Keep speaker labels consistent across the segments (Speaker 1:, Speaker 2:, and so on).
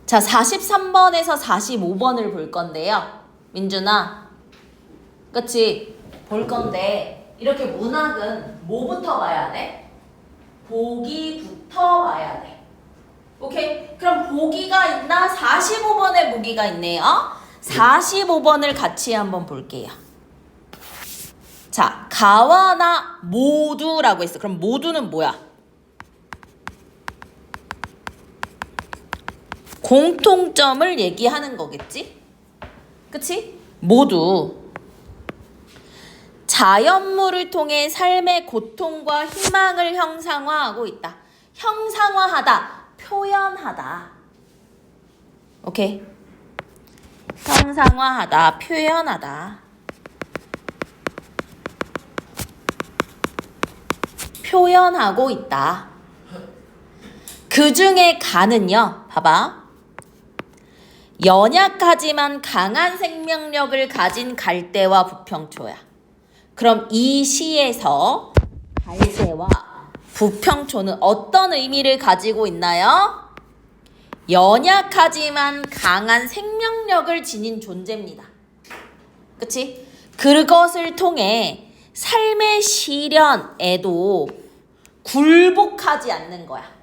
Speaker 1: 자, 43번에서 45번을 볼 건데요. 민준아, 그치? 볼 건데 이렇게 문학은 뭐부터 봐야 돼? 보기부터 봐야 돼. 오케이? 그럼 보기가 있나? 45번에 보기가 있네요. 45번을 같이 한번 볼게요. 자, 가와나 모두라고 했어. 그럼 모두는 뭐야? 공통점을 얘기하는 거겠지? 그치? 모두 자연물을 통해 삶의 고통과 희망을 형상화하고 있다. 형상화하다, 표현하다. 오케이? 형상화하다, 표현하다. 표현하고 있다. 그 중에 가는요, 봐봐. 연약하지만 강한 생명력을 가진 갈대와 부평초야. 그럼 이 시에서 갈대와 부평초는 어떤 의미를 가지고 있나요? 연약하지만 강한 생명력을 지닌 존재입니다. 그치? 그것을 통해 삶의 시련에도 굴복하지 않는 거야.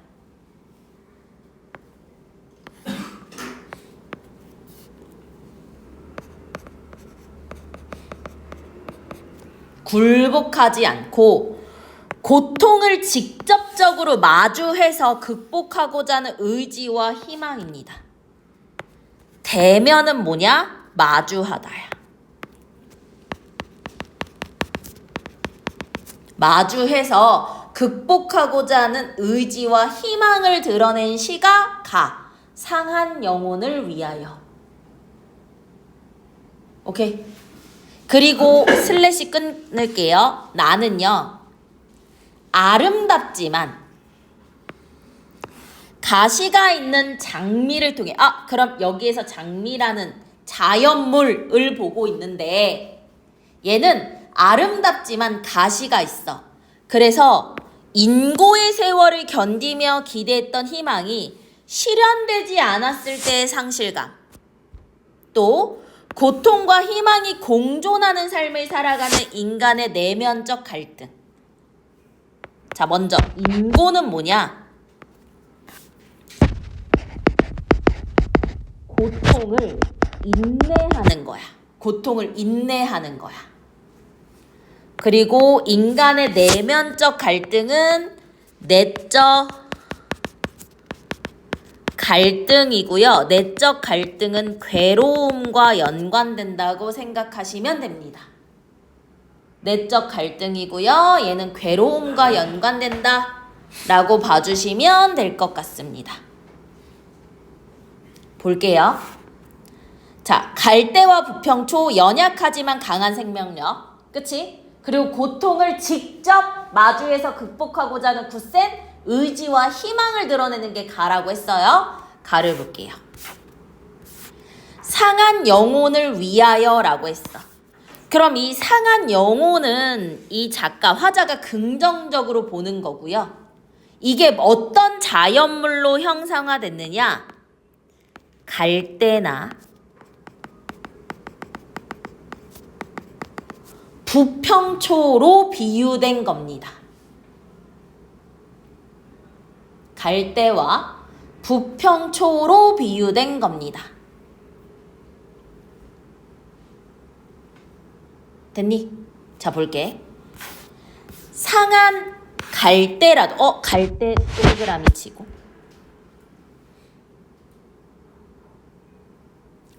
Speaker 1: 굴복하지 않고 고통을 직접적으로 마주해서 극복하고자 하는 의지와 희망입니다. 대면은 뭐냐? 마주하다야. 마주해서 극복하고자 하는 의지와 희망을 드러낸 시가 가. 상한 영혼을 위하여. 오케이? 그리고 슬래시 끊을게요. 나는요, 아름답지만 가시가 있는 장미를 통해, 그럼 여기에서 장미라는 자연물을 보고 있는데 얘는 아름답지만 가시가 있어. 그래서 인고의 세월을 견디며 기대했던 희망이 실현되지 않았을 때의 상실감, 또 고통과 희망이 공존하는 삶을 살아가는 인간의 내면적 갈등. 자, 먼저 인고는 뭐냐? 고통을 인내하는 거야. 고통을 인내하는 거야. 그리고 인간의 내면적 갈등은 내적 갈등이고요. 내적 갈등은 괴로움과 연관된다고 생각하시면 됩니다. 내적 갈등이고요. 얘는 괴로움과 연관된다 라고 봐주시면 될 것 같습니다. 볼게요. 자, 갈대와 부평초, 연약하지만 강한 생명력. 그치? 그리고 고통을 직접 마주해서 극복하고자 하는 굳센 의지와 희망을 드러내는 게 가라고 했어요. 가를 볼게요. 상한 영혼을 위하여 라고 했어. 그럼 이 상한 영혼은 이 작가, 화자가 긍정적으로 보는 거고요. 이게 어떤 자연물로 형상화됐느냐? 갈대나 부평초로 비유된 겁니다. 갈대와 부평초로 비유된 겁니다. 됐니? 자, 볼게. 상한 갈대라도, 갈대 동그라미 치고.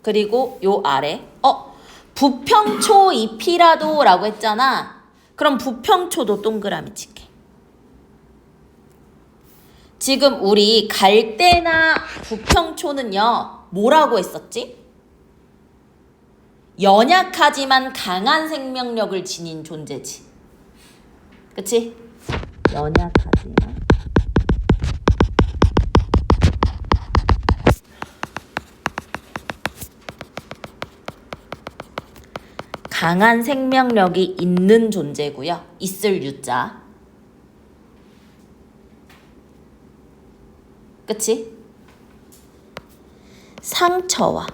Speaker 1: 그리고 요 아래, 부평초 잎이라도 라고 했잖아. 그럼 부평초도 동그라미 칠게. 지금 우리 갈대나 부평초는요, 뭐라고 했었지? 연약하지만 강한 생명력을 지닌 존재지. 그치? 연약하지만 강한 생명력이 있는 존재고요. 있을 유자. 그치? 상처와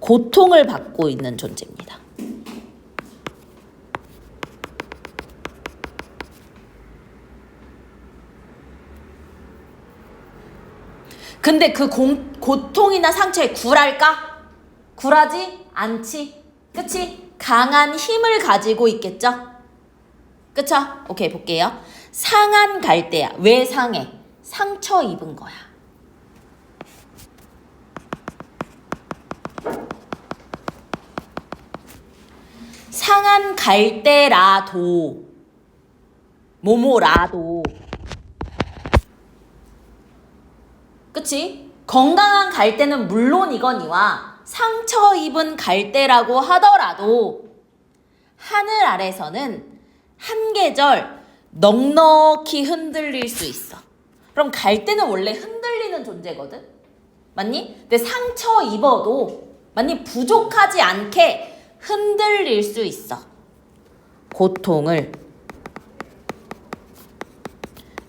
Speaker 1: 고통을 받고 있는 존재입니다. 근데 그 고통이나 상처에 굴할까? 굴하지 않지. 그치? 강한 힘을 가지고 있겠죠? 그쵸? 오케이, 볼게요. 상한 갈대야. 왜 상해? 상처 입은 거야. 상한 갈대라도 뭐뭐라도 그치? 건강한 갈대는 물론이거니와 상처 입은 갈대라고 하더라도 하늘 아래서는 한 계절 넉넉히 흔들릴 수 있어. 그럼 갈대는 원래 흔들리는 존재거든? 맞니? 근데 상처 입어도 맞니? 부족하지 않게 흔들릴 수 있어. 고통을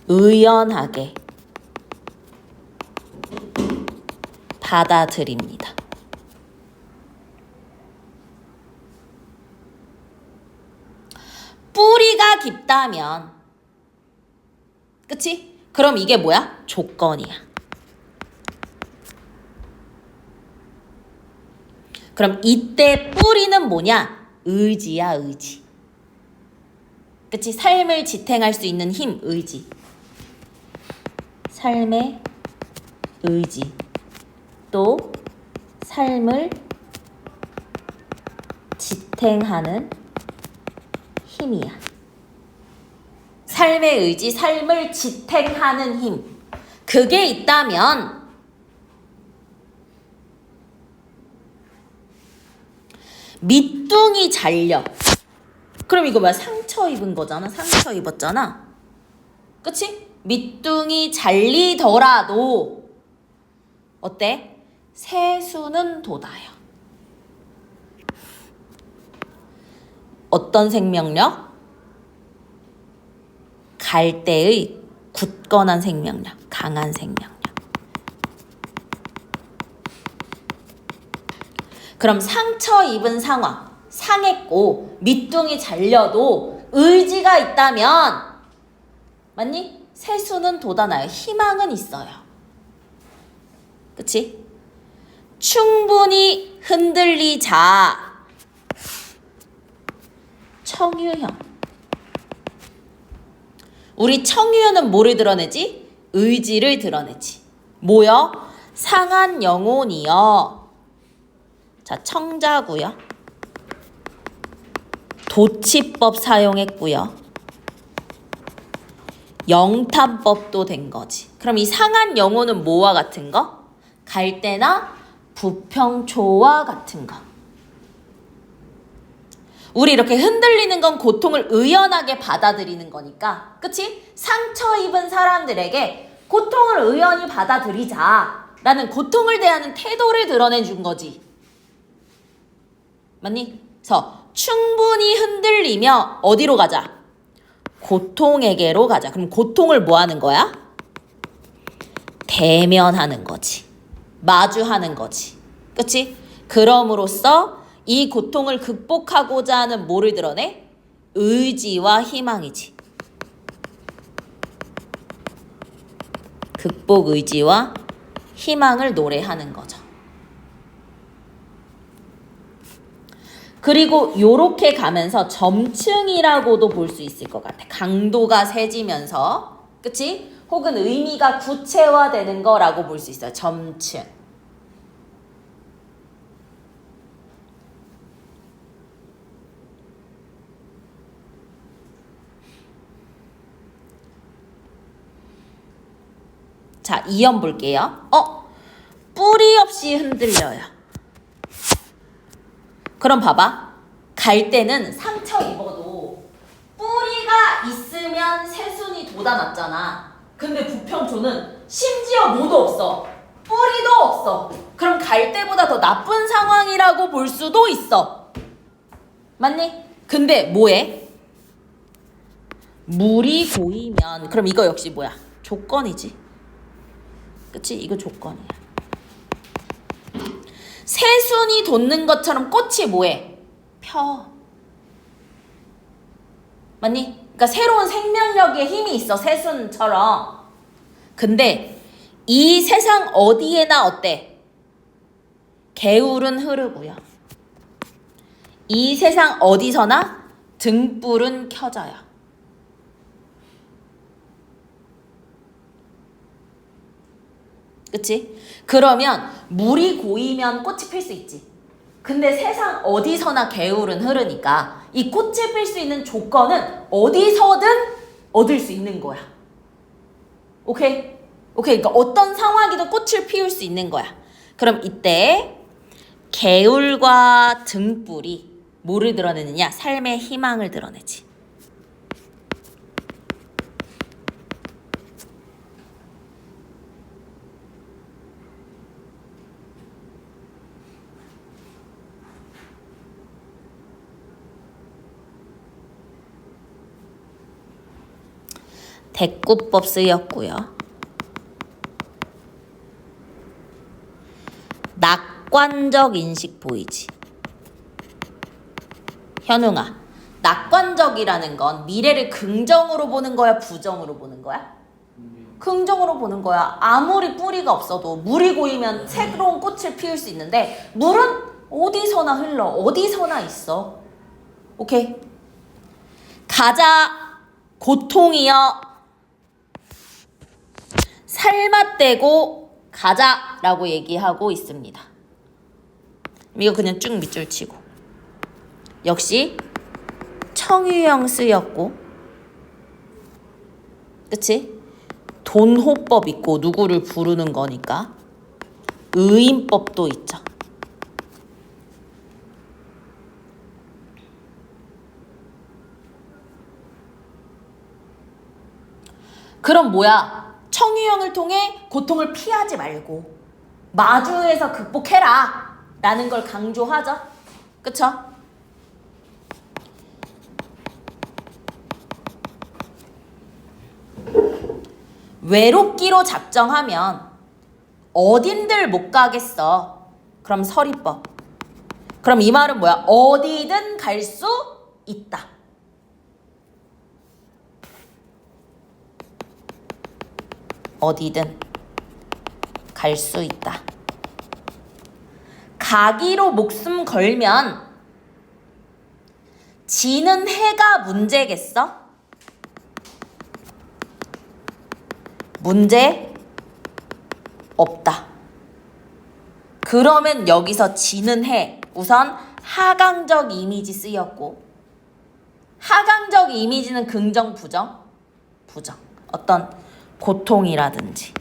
Speaker 1: 의연하게 받아들입니다. 뿌리가 깊다면, 그치? 그럼 이게 뭐야? 조건이야. 그럼 이때 뿌리는 뭐냐? 의지야, 의지. 그치? 삶을 지탱할 수 있는 힘, 의지. 삶의 의지. 또 삶을 지탱하는 힘이야. 삶의 의지, 삶을 지탱하는 힘. 그게 있다면 밑둥이 잘려. 그럼 이거 뭐야? 상처 입은 거잖아. 상처 입었잖아. 그치? 밑둥이 잘리더라도 어때? 세수는 돋아요. 어떤 생명력? 갈대의 굳건한 생명력, 강한 생명력. 그럼 상처 입은 상황, 상했고 밑둥이 잘려도 의지가 있다면 맞니? 세수는 돋아나요. 희망은 있어요. 그치? 충분히 흔들리자. 청유형. 우리 청유형은 뭐를 드러내지? 의지를 드러내지. 뭐요? 상한 영혼이여. 자, 청자고요. 도치법 사용했고요. 영탄법도 된 거지. 그럼 이 상한 영혼은 뭐와 같은 거? 갈대나 부평초와 같은 거. 우리 이렇게 흔들리는 건 고통을 의연하게 받아들이는 거니까, 그치? 상처 입은 사람들에게 고통을 의연히 받아들이자 라는 고통을 대하는 태도를 드러내준 거지. 맞니? 그래서 충분히 흔들리며 어디로 가자? 고통에게로 가자. 그럼 고통을 뭐 하는 거야? 대면하는 거지. 마주하는 거지. 그치? 그럼으로써 이 고통을 극복하고자 하는 뭐를 드러내? 의지와 희망이지. 극복 의지와 희망을 노래하는 거죠. 그리고 요렇게 가면서 점층이라고도 볼 수 있을 것 같아. 강도가 세지면서, 그치? 혹은 의미가 구체화되는 거라고 볼 수 있어요. 점층. 자, 2연 볼게요. 뿌리 없이 흔들려요. 그럼 봐봐. 갈대는 상처 입어도 뿌리가 있으면 새순이 돋아났잖아. 근데 부평초는 심지어 뭐도 없어. 뿌리도 없어. 그럼 갈대보다 더 나쁜 상황이라고 볼 수도 있어. 맞니? 근데 뭐해? 물이 고이면 그럼 이거 역시 뭐야? 조건이지. 그치? 이거 조건이야. 새순이 돋는 것처럼 꽃이 뭐해? 펴. 맞니? 그러니까 새로운 생명력의 힘이 있어. 새순처럼. 근데 이 세상 어디에나 어때? 개울은 흐르고요. 이 세상 어디서나 등불은 켜져요. 그치? 그러면 물이 고이면 꽃이 필 수 있지. 근데 세상 어디서나 개울은 흐르니까 이 꽃을 필 수 있는 조건은 어디서든 얻을 수 있는 거야. 오케이? 오케이. 그러니까 어떤 상황이든 꽃을 피울 수 있는 거야. 그럼 이때 개울과 등불이 뭐를 드러내느냐? 삶의 희망을 드러내지. 대꾸법 쓰였고요. 낙관적 인식 보이지? 현웅아, 낙관적이라는 건 미래를 긍정으로 보는 거야, 부정으로 보는 거야? 긍정으로 보는 거야. 아무리 뿌리가 없어도 물이 고이면 새로운 꽃을 피울 수 있는데 물은 어디서나 흘러. 어디서나 있어. 오케이? 가자 고통이여 살맛대고 가자라고 얘기하고 있습니다. 이거 그냥 쭉 밑줄 치고. 역시 청유형 쓰였고, 그치? 돈호법 있고 누구를 부르는 거니까 의인법도 있죠. 그럼 뭐야? 청유형을 통해 고통을 피하지 말고 마주해서 극복해라 라는 걸 강조하죠. 그쵸? 외롭기로 작정하면 어딘들 못 가겠어. 그럼 서리법. 그럼 이 말은 뭐야? 어디든 갈 수 있다. 어디든 갈 수 있다. 가기로 목숨 걸면 지는 해가 문제겠어? 문제 없다. 그러면 여기서 지는 해 우선 하강적 이미지 쓰였고, 하강적 이미지는 긍정 부정? 부정. 어떤 고통이라든지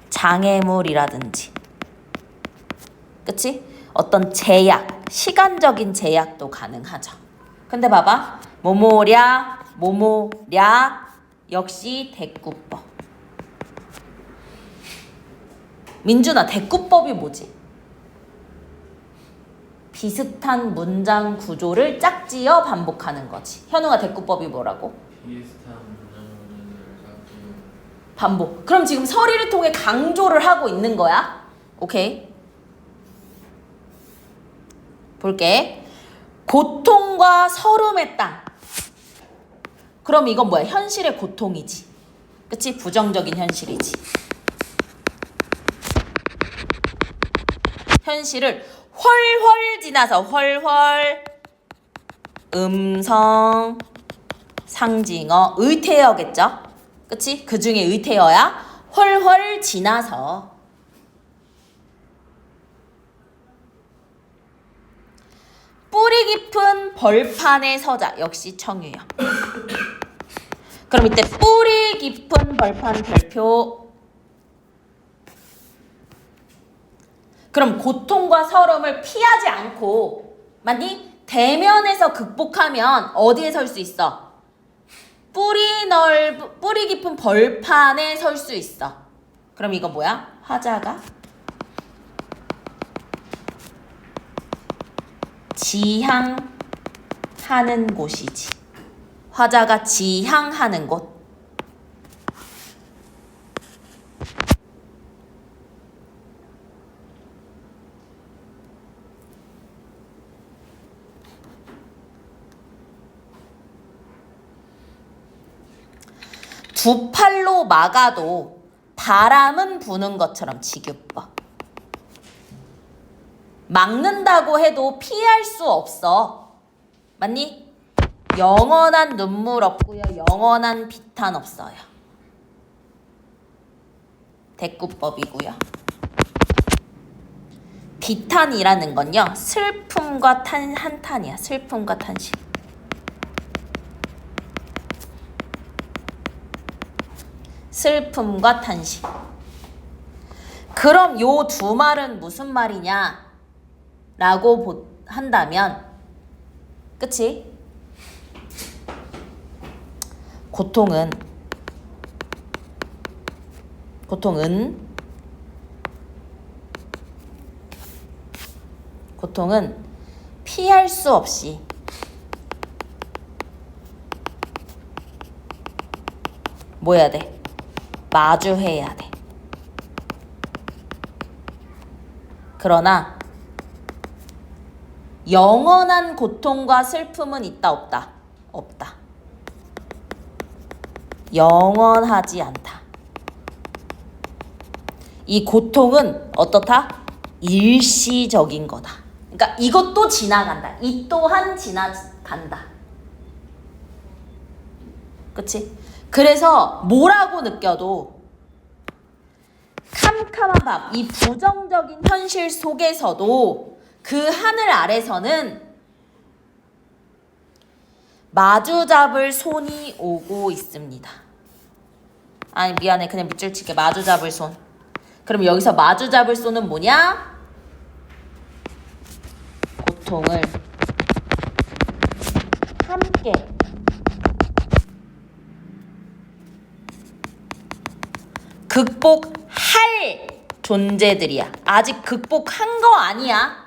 Speaker 1: 장애물이라든지, 그치? 어떤 제약, 시간적인 제약도 가능하죠. 근데 봐봐, 모모랴 역시 대꾸법. 민준아, 대꾸법이 뭐지? 비슷한 문장 구조를 짝지어 반복하는 거지. 현우가 대꾸법이 뭐라고?
Speaker 2: 비슷한 문장을 짝지어
Speaker 1: 반복. 그럼 지금 서리를 통해 강조를 하고 있는 거야. 오케이. 볼게. 고통과 서름의 땅. 그럼 이건 뭐야? 현실의 고통이지. 그치? 부정적인 현실이지. 현실을 훨훨 지나서 훨훨 음성 상징어 의태어겠죠? 그치? 그 중에 의태어야 훨훨 지나서. 뿌리 깊은 벌판에 서자. 역시 청유형. 그럼 이때 뿌리 깊은 벌판 별표. 그럼 고통과 서름을 피하지 않고, 맞니? 대면에서 극복하면 어디에 설 수 있어? 뿌리 깊은 벌판에 설 수 있어. 그럼 이거 뭐야? 화자가 지향하는 곳이지. 화자가 지향하는 곳. 두 팔로 막아도 바람은 부는 것처럼 직유법. 막는다고 해도 피할 수 없어. 맞니? 영원한 눈물 없고요. 영원한 비탄 없어요. 대꾸법이고요. 비탄이라는 건요. 슬픔과 한탄이야. 슬픔과 탄식. 슬픔과 탄식. 그럼 요 두 말은 무슨 말이냐? 라고 한다면, 그치? 고통은 피할 수 없이 뭐 해야 돼? 마주해야 돼. 그러나 영원한 고통과 슬픔은 있다 없다? 없다. 영원하지 않다. 이 고통은 어떻다? 일시적인 거다. 그러니까 이것도 지나간다. 이 또한 지나간다. 그치? 그래서 뭐라고 느껴도 캄캄한 밤, 이 부정적인 현실 속에서도 그 하늘 아래서는 마주 잡을 손이 오고 있습니다. 아니 미안해. 그냥 밑줄 칠게. 마주 잡을 손. 그럼 여기서 마주 잡을 손은 뭐냐? 고통을 함께 극복할 존재들이야. 아직 극복한 거 아니야.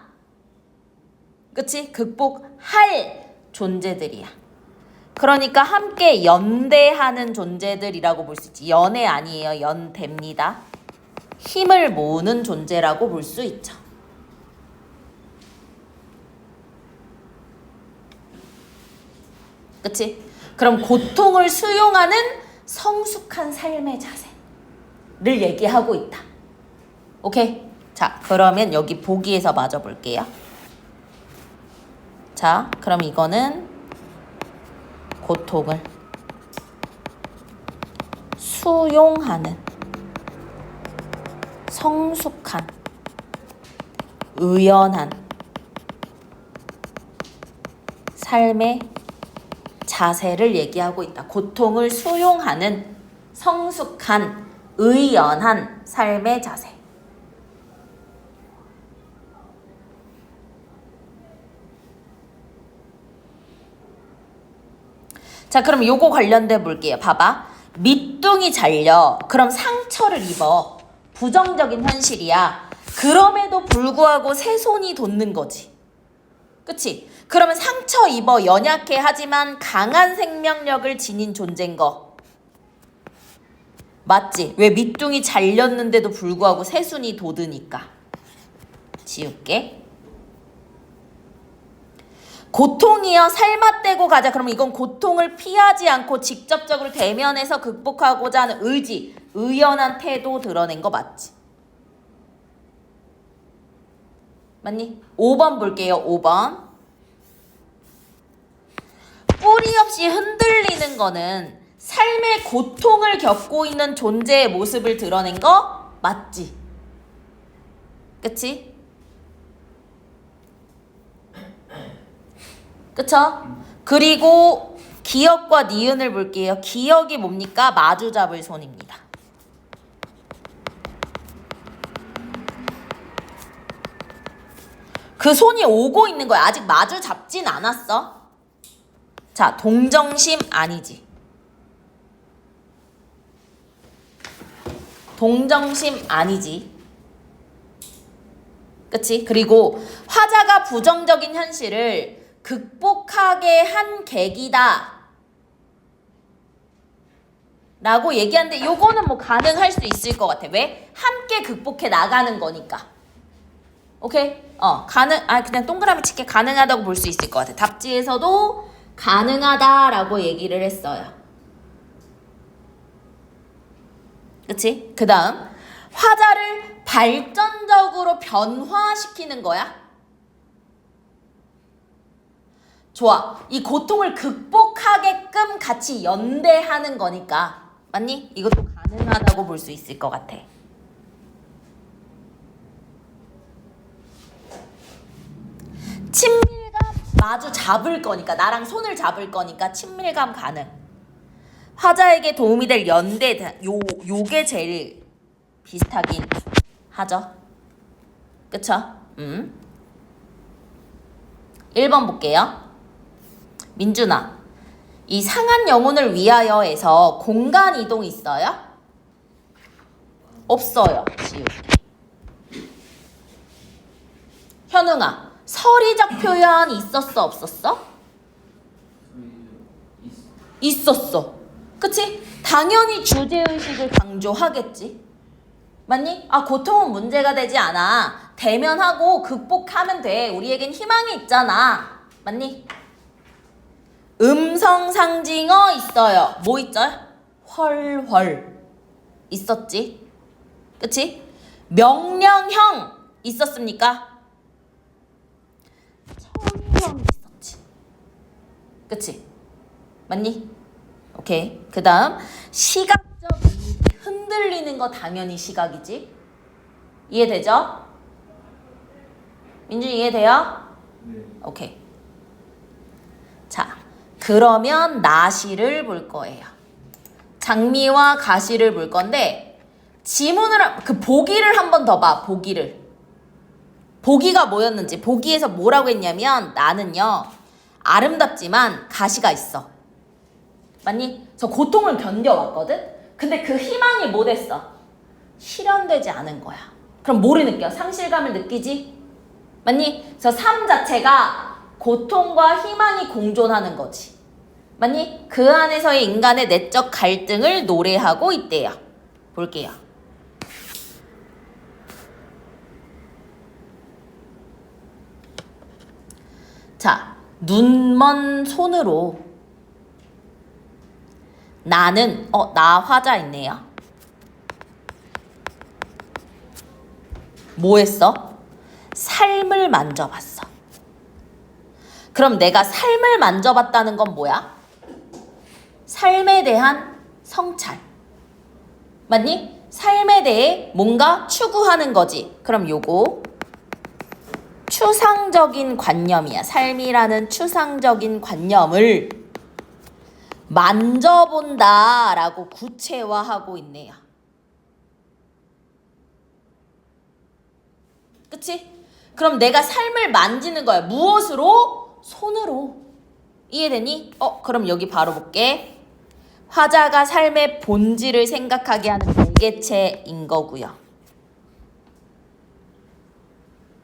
Speaker 1: 그치? 극복할 존재들이야. 그러니까 함께 연대하는 존재들이라고 볼 수 있지. 연애 아니에요. 연대입니다. 힘을 모으는 존재라고 볼 수 있죠. 그치? 그럼 고통을 수용하는 성숙한 삶의 자세를 얘기하고 있다. 오케이? 자, 그러면 여기 보기에서 마저 볼게요. 자, 그럼 이거는 고통을 수용하는 성숙한 의연한 삶의 자세를 얘기하고 있다. 고통을 수용하는 성숙한 의연한 삶의 자세. 자, 그럼 요거 관련돼 볼게요. 봐봐. 밑둥이 잘려. 그럼 상처를 입어. 부정적인 현실이야. 그럼에도 불구하고 새 손이 돋는 거지. 그치? 그러면 상처 입어 연약해 하지만 강한 생명력을 지닌 존재인 거. 맞지? 왜 밑둥이 잘렸는데도 불구하고 새 손이 돋으니까. 지울게. 고통이여 삶아떼고 가자. 그러면 이건 고통을 피하지 않고 직접적으로 대면해서 극복하고자 하는 의지, 의연한 태도 드러낸 거 맞지? 맞니? 5번 볼게요. 5번. 뿌리 없이 흔들리는 거는 삶의 고통을 겪고 있는 존재의 모습을 드러낸 거 맞지? 그치? 그쵸? 그리고 기억과 니은을 볼게요. 기억이 뭡니까? 마주 잡을 손입니다. 그 손이 오고 있는 거야. 아직 마주 잡진 않았어. 자, 동정심 아니지. 동정심 아니지. 그치? 그리고 화자가 부정적인 현실을 극복하게 한 계기다 라고 얘기하는데 요거는 뭐 가능할 수 있을 것 같아. 왜? 함께 극복해 나가는 거니까. 오케이? 그냥 동그라미 칠게. 가능하다고 볼 수 있을 것 같아. 답지에서도 가능하다라고 얘기를 했어요. 그치? 그 다음 화자를 발전적으로 변화시키는 거야. 좋아. 이 고통을 극복하게끔 같이 연대하는 거니까. 맞니? 이것도 가능하다고 볼 수 있을 것 같아. 친밀감 마주 잡을 거니까, 나랑 손을 잡을 거니까 친밀감 가능. 화자에게 도움이 될 연대, 요게 제일 비슷하긴 하죠. 그쵸? 1번 볼게요. 민준아, 이 상한 영혼을 위하여에서 공간 이동 있어요? 없어요. 지우. 현웅아, 서리적 표현 있었어, 없었어? 있었어. 그치? 당연히 주제의식을 강조하겠지. 맞니? 아, 고통은 문제가 되지 않아. 대면하고 극복하면 돼. 우리에겐 희망이 있잖아. 맞니? 음성 상징어 있어요. 뭐 있죠? 헐헐. 있었지. 그치? 명령형 있었습니까? 청형 있었지. 그치? 맞니? 오케이. 그 다음 시각적 이미지 흔들리는 거 당연히 시각이지. 이해되죠? 민준이 이해돼요?
Speaker 2: 네.
Speaker 1: 오케이. 자, 그러면 나시를 볼 거예요. 장미와 가시를 볼 건데 지문을 그 보기를 한 번 더 봐. 보기를. 보기가 뭐였는지. 보기에서 뭐라고 했냐면 나는요. 아름답지만 가시가 있어. 맞니? 저 고통을 견뎌왔거든? 근데 그 희망이 뭐 됐어? 실현되지 않은 거야. 그럼 뭐를 느껴? 상실감을 느끼지? 맞니? 저 삶 자체가 고통과 희망이 공존하는 거지. 맞니? 그 안에서의 인간의 내적 갈등을 노래하고 있대요. 볼게요. 자, 눈먼 손으로 나는 나 화자 있네요. 뭐 했어? 삶을 만져봤어. 그럼 내가 삶을 만져봤다는 건 뭐야? 삶에 대한 성찰. 맞니? 삶에 대해 뭔가 추구하는 거지. 그럼 요거 추상적인 관념이야. 삶이라는 추상적인 관념을 만져본다 라고 구체화하고 있네요. 그치? 그럼 내가 삶을 만지는 거야. 무엇으로? 손으로. 이해되니? 그럼 여기 바로 볼게. 화자가 삶의 본질을 생각하게 하는 매개체인 거고요.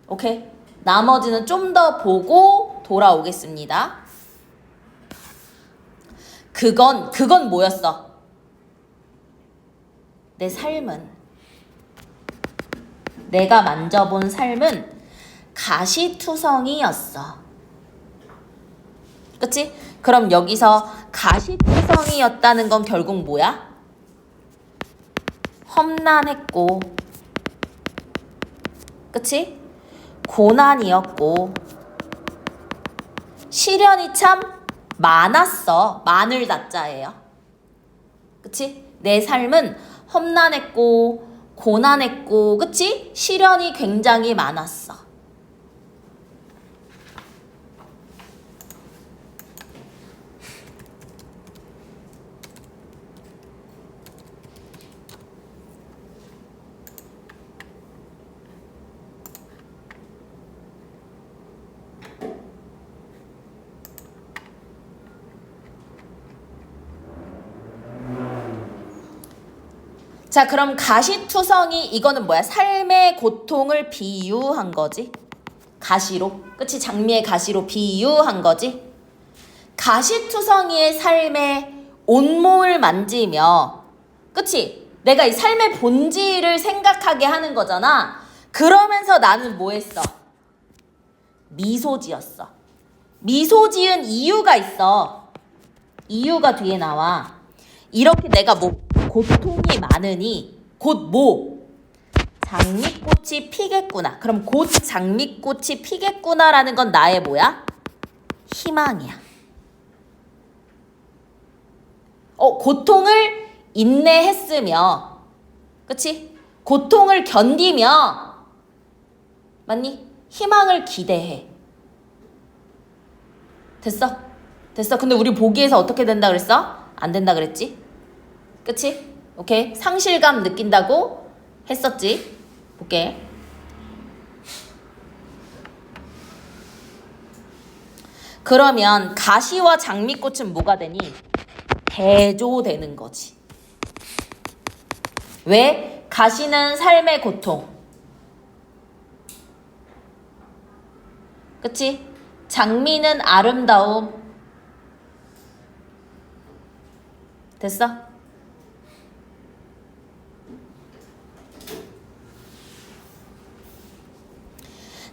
Speaker 1: 오케이? 나머지는 좀 더 보고 돌아오겠습니다. 그건 뭐였어? 내 삶은, 내가 만져본 삶은 가시투성이였어. 그치? 그럼 여기서 가시투성이였다는 건 결국 뭐야? 험난했고, 그치? 고난이었고, 시련이 참 많았어. 마늘 다자예요. 그치? 내 삶은 험난했고 고난했고 그치? 시련이 굉장히 많았어. 자, 그럼 가시투성이 이거는 뭐야? 삶의 고통을 비유한 거지. 가시로. 그치? 장미의 가시로 비유한 거지. 가시투성이의 삶에 온몸을 만지며 그치? 내가 이 삶의 본질을 생각하게 하는 거잖아. 그러면서 나는 뭐 했어? 미소 지었어. 미소 지은 이유가 있어. 이유가 뒤에 나와. 이렇게 내가 뭐 고통이 많으니 곧 뭐? 장미꽃이 피겠구나. 그럼 곧 장미꽃이 피겠구나라는 건 나의 뭐야? 희망이야. 고통을 인내했으며, 그치? 고통을 견디며, 맞니? 희망을 기대해. 됐어? 됐어. 근데 우리 보기에서 어떻게 된다 그랬어? 안 된다 그랬지? 그치? 오케이. 상실감 느낀다고 했었지? 볼게. 그러면 가시와 장미꽃은 뭐가 되니? 대조되는 거지. 왜? 가시는 삶의 고통. 그치? 장미는 아름다움. 됐어?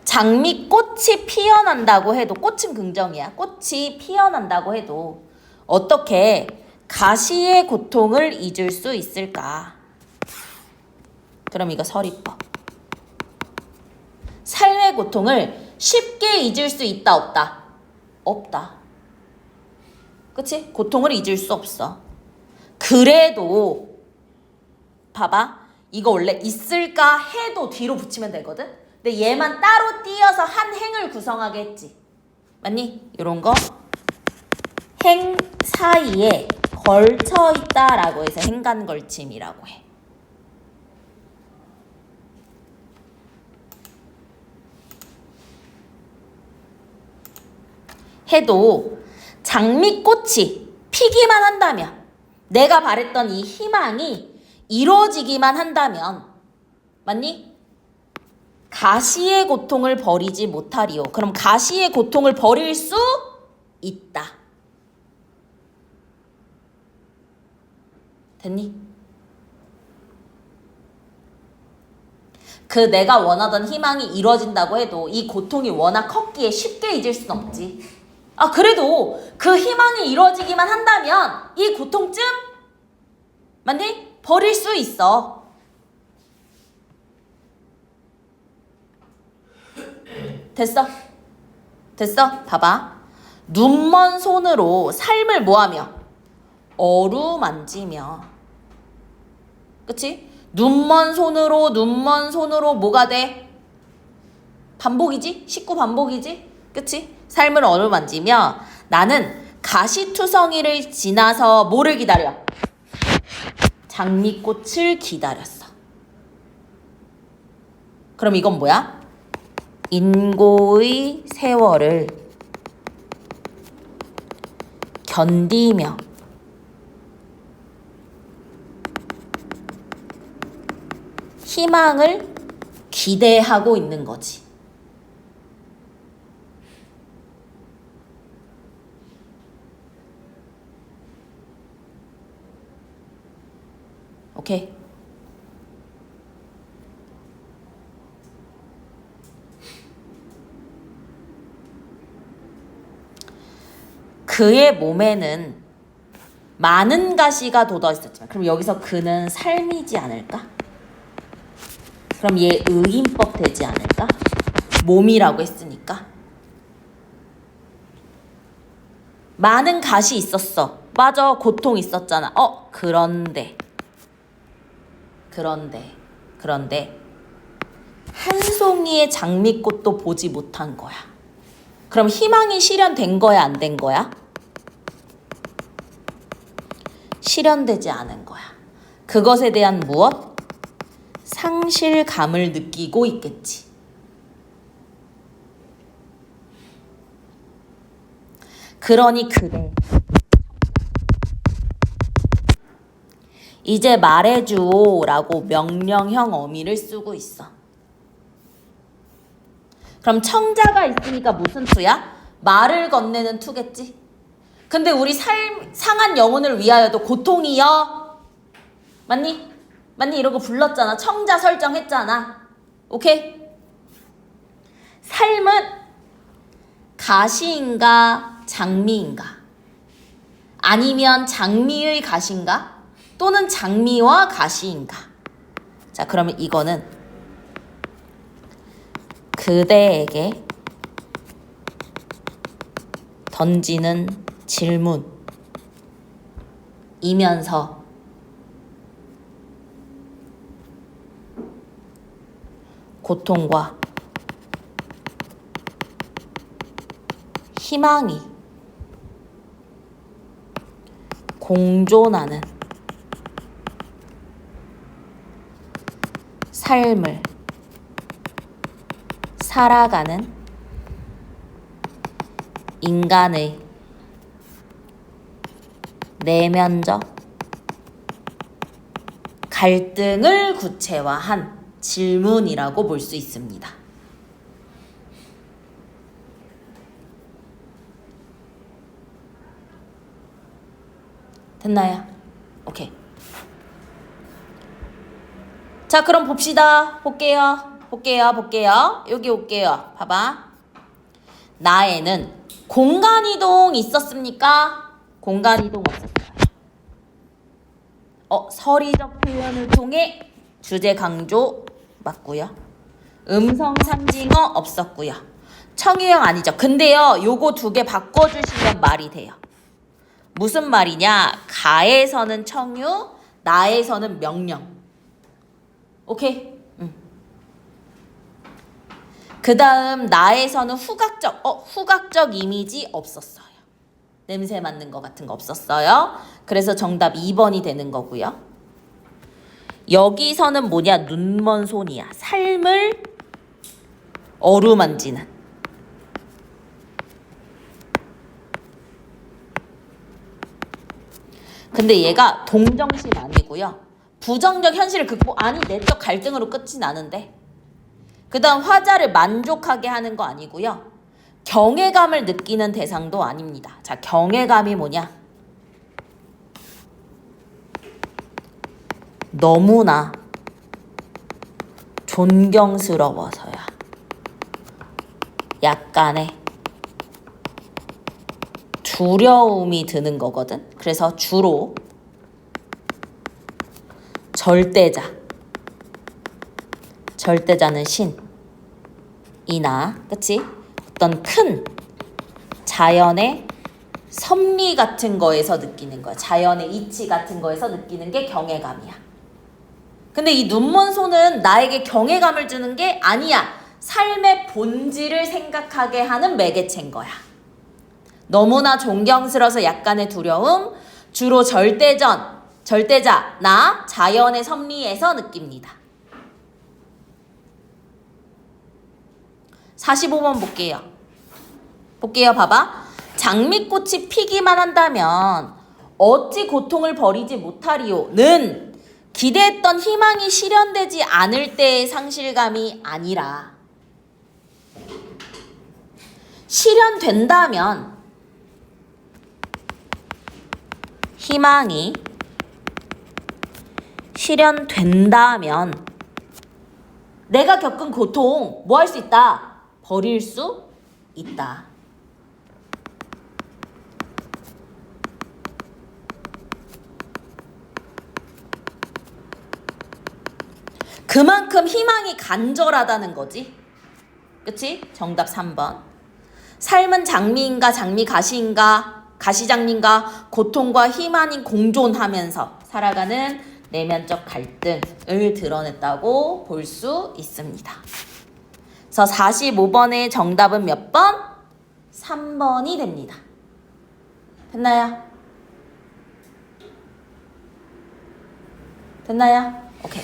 Speaker 1: 장미꽃이 피어난다고 해도, 꽃은 긍정이야. 꽃이 피어난다고 해도 어떻게 가시의 고통을 잊을 수 있을까? 그럼 이거 서리법. 삶의 고통을 쉽게 잊을 수 있다 없다? 없다. 그치? 고통을 잊을 수 없어. 그래도 봐봐. 이거 원래 있을까 해도 뒤로 붙이면 되거든? 근데 얘만 따로 띄어서 한 행을 구성하게 했지. 맞니? 이런 거 행 사이에 걸쳐 있다라고 해서 행간걸침이라고 해. 해도 장미꽃이 피기만 한다면, 내가 바랬던 이 희망이 이루어지기만 한다면, 맞니? 가시의 고통을 버리지 못하리요. 그럼 가시의 고통을 버릴 수 있다. 됐니? 그 내가 원하던 희망이 이루어진다고 해도 이 고통이 워낙 컸기에 쉽게 잊을 순 없지. 그래도 그 희망이 이루어지기만 한다면 이 고통쯤, 맞니? 버릴 수 있어. 됐어? 됐어? 봐봐. 눈먼 손으로 삶을 뭐하며? 어루만지며. 그치? 눈먼 손으로 뭐가 돼? 반복이지? 식구 반복이지? 그치? 삶을 어루만지며 나는 가시투성이를 지나서 뭐를 기다려? 장미꽃을 기다렸어. 그럼 이건 뭐야? 인고의 세월을 견디며 희망을 기대하고 있는 거지. 오케이? 그의 몸에는 많은 가시가 돋아 있었지만, 그럼 여기서 그는 삶이지 않을까? 그럼 얘 의인법 되지 않을까? 몸이라고 했으니까. 많은 가시 있었어. 맞아, 고통 있었잖아. 그런데 한 송이의 장미꽃도 보지 못한 거야. 그럼 희망이 실현된 거야, 안 된 거야? 실현되지 않은 거야. 그것에 대한 무엇? 상실감을 느끼고 있겠지. 그러니 그래. 이제 말해주오라고 명령형 어미를 쓰고 있어. 그럼 청자가 있으니까 무슨 투야? 말을 건네는 투겠지? 근데 우리 상한 영혼을 위하여도 고통이여. 맞니? 이러고 불렀잖아. 청자 설정했잖아. 오케이? 삶은 가시인가 장미인가? 아니면 장미의 가시인가? 또는 장미와 가시인가? 자, 그러면 이거는 그대에게 던지는 질문이면서 고통과 희망이 공존하는 삶을 살아가는 인간의 내면적 갈등을 구체화한 질문이라고 볼 수 있습니다. 됐나요? 오케이. 자, 그럼 봅시다. 볼게요. 여기 올게요. 봐봐. 나에는 공간이동 있었습니까? 공간이동 없었어요. 서리적 표현을 통해 주제 강조 맞고요. 음성 상징어 없었고요. 청유형 아니죠. 근데요, 요거 두 개 바꿔주시면 말이 돼요. 무슨 말이냐? 가에서는 청유, 나에서는 명령. 오케이? 그 다음 나에서는 후각적 이미지 없었어요. 냄새 맡는 것 같은 거 없었어요. 그래서 정답 2번이 되는 거고요. 여기서는 뭐냐? 눈먼 손이야. 삶을 어루만지는. 근데 얘가 동정심 아니고요. 부정적 현실을 아니 내적 갈등으로 끝이 나는데 그 다음 화자를 만족하게 하는 거 아니고요. 경외감을 느끼는 대상도 아닙니다. 자, 경외감이 뭐냐? 너무나 존경스러워서야. 약간의 두려움이 드는 거거든. 그래서 주로 절대자는 신이나, 그치? 어떤 큰 자연의 섭리 같은 거에서 느끼는 거야. 자연의 이치 같은 거에서 느끼는 게 경외감이야. 근데 이 눈먼 손은 나에게 경외감을 주는 게 아니야. 삶의 본질을 생각하게 하는 매개체인 거야. 너무나 존경스러워서 약간의 두려움, 주로 절대자, 나, 자연의 섭리에서 느낍니다. 45번 볼게요. 봐봐. 장미꽃이 피기만 한다면 어찌 고통을 버리지 못하리요는 기대했던 희망이 실현되지 않을 때의 상실감이 아니라 실현된다면 희망이 실현된다면 내가 겪은 고통 뭐 할 수 있다? 버릴 수 있다. 그만큼 희망이 간절하다는 거지. 그치? 정답 3번. 삶은 장미인가 장미 가시인가 가시장미인가 고통과 희망이 공존하면서 살아가는 내면적 갈등을 드러냈다고 볼 수 있습니다. 그래서 45번의 정답은 몇 번? 3번이 됩니다. 됐나요? 오케이.